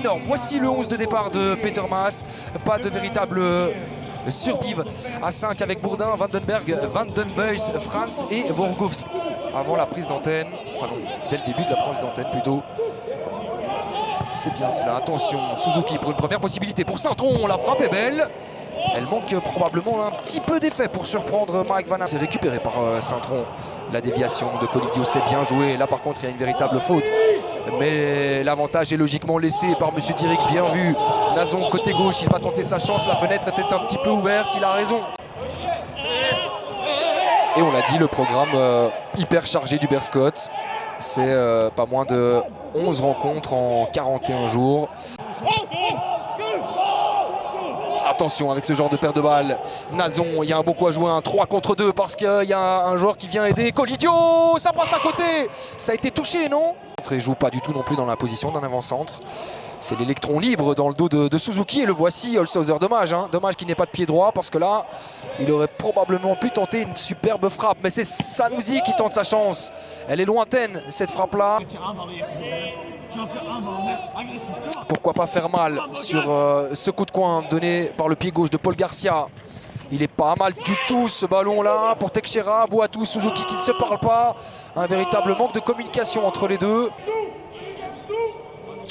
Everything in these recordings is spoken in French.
énorme. Voici le 11 de départ de Peter Maas. Pas de véritable survive à 5 avec Bourdin, Vandenberg, Vandenbuys, Franz et Vorgovs. Avant la prise d'antenne, enfin non, dès le début de la prise d'antenne plutôt. C'est bien cela. Attention, Suzuki pour une première possibilité pour Saint-Tron. La frappe est belle. Elle manque probablement un petit peu d'effet pour surprendre Mike Van Amen. C'est récupéré par Saint-Tron. La déviation de Colidio, c'est bien joué. Là par contre il y a une véritable faute. Mais l'avantage est logiquement laissé par M. Diric, bien vu. Nazon côté gauche, il va tenter sa chance. La fenêtre était un petit peu ouverte, il a raison. Et on l'a dit, le programme hyper chargé du Berscott. C'est pas moins de 11 rencontres en 41 jours. Attention avec ce genre de paire de balles. Nazon, il y a un beau coup à jouer, un 3 contre 2 parce qu'il y a un joueur qui vient aider. Colidio, ça passe à côté. Ça a été touché, non? Il ne joue pas du tout non plus dans la position d'un avant-centre. C'est l'électron libre dans le dos de Suzuki et le voici, Holshouser. Dommage, hein, dommage qu'il n'ait pas de pied droit parce que là, il aurait probablement pu tenter une superbe frappe. Mais c'est Sanoussi qui tente sa chance. Elle est lointaine, cette frappe-là. Pourquoi pas faire mal sur ce coup de coin donné par le pied gauche de Paul Garcia. Il est pas mal du tout ce ballon là pour Teixeira, Boatou, Suzuki qui ne se parlent pas. Un véritable manque de communication entre les deux.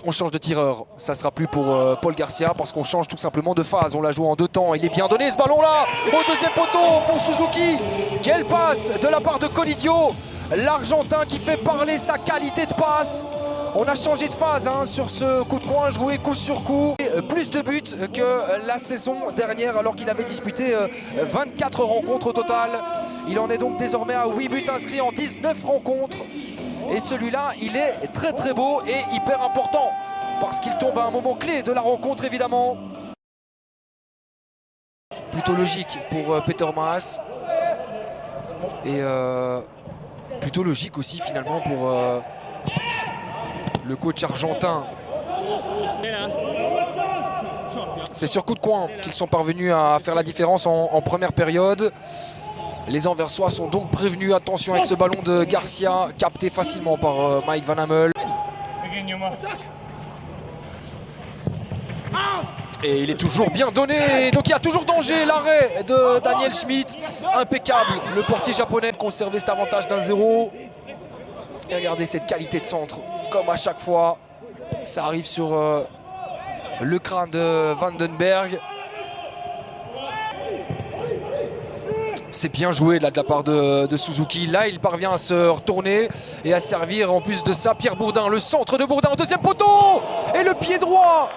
On change de tireur, ça sera plus pour Paul Garcia parce qu'on change tout simplement de phase. On l'a joué en 2 temps, il est bien donné ce ballon là au deuxième poteau pour Suzuki. Quelle passe de la part de Colidio, l'Argentin qui fait parler sa qualité de passe. On a changé de phase hein, sur ce coup de coin, joué coup sur coup. Plus de buts que la saison dernière alors qu'il avait disputé 24 rencontres au total. Il en est donc désormais à 8 buts inscrits en 19 rencontres. Et celui-là, il est très très beau et hyper important parce qu'il tombe à un moment clé de la rencontre évidemment. Plutôt logique pour Peter Maas. Et plutôt logique aussi finalement pour le coach argentin. C'est sur coup de coin qu'ils sont parvenus à faire la différence en première période. Les Anversois sont donc prévenus. Attention avec ce ballon de Garcia, capté facilement par Mike Van Amen. Et il est toujours bien donné. Donc il y a toujours danger. L'arrêt de Daniel Schmidt. Impeccable. Le portier japonais conservait cet avantage d'1-0. Et regardez cette qualité de centre. Comme à chaque fois, ça arrive sur le crâne de Vandenberg. C'est bien joué là de la part de Suzuki. Là, il parvient à se retourner et à servir en plus de ça Pierre Bourdin. Le centre de Bourdin au deuxième poteau. Et le pied droit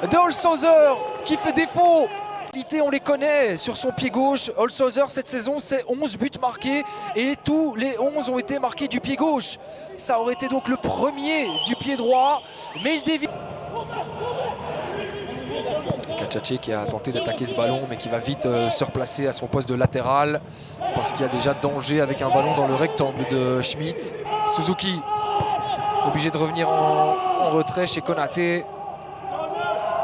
de Holshouser qui fait défaut. On les connaît sur son pied gauche. Holshouser cette saison, c'est 11 buts marqués. Et tous les 11 ont été marqués du pied gauche. Ça aurait été donc le premier du pied droit. Mais il dévie. Kachache qui a tenté d'attaquer ce ballon mais qui va vite se replacer à son poste de latéral parce qu'il y a déjà danger avec un ballon dans le rectangle de Schmidt. Suzuki obligé de revenir en retrait chez Konaté.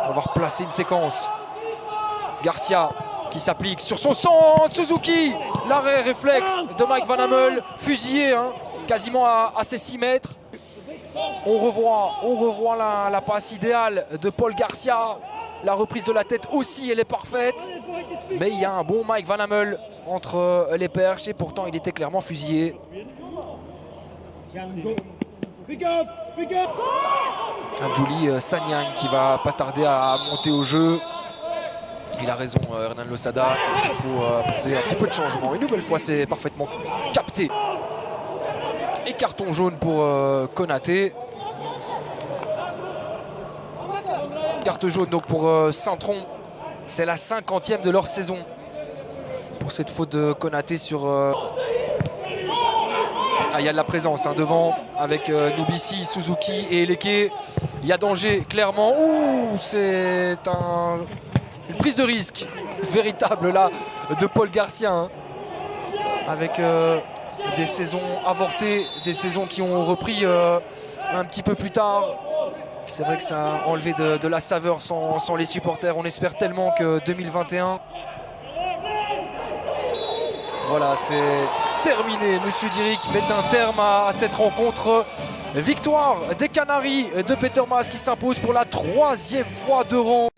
On va replacer une séquence. Garcia qui s'applique sur son centre. Suzuki, l'arrêt réflexe de Mike Van Amen, fusillé hein, quasiment à ses 6 mètres. On revoit la passe idéale de Paul Garcia. La reprise de la tête aussi, elle est parfaite. Mais il y a un bon Mike Van Amen entre les perches et pourtant il était clairement fusillé. Abdouli Sanyang qui va pas tarder à monter au jeu. Il a raison, Hernan Losada. Il faut apporter un petit peu de changement. Une nouvelle fois, c'est parfaitement capté. Et carton jaune pour Konaté. Carte jaune donc pour Saint-Tron. C'est la 50e de leur saison. Pour cette faute de Konaté sur... Ah, il y a de la présence hein, devant avec Nubisi, Suzuki et Eleke. Il y a danger clairement. Ouh, c'est une prise de risque véritable là de Paul Garcia. Hein. Avec des saisons avortées, des saisons qui ont repris un petit peu plus tard. C'est vrai que ça a enlevé de la saveur sans les supporters. On espère tellement que 2021... Voilà, c'est terminé. Monsieur Diric met un terme à cette rencontre Victoire des Canaries de Peter Mas qui s'impose pour la 3e fois de rang.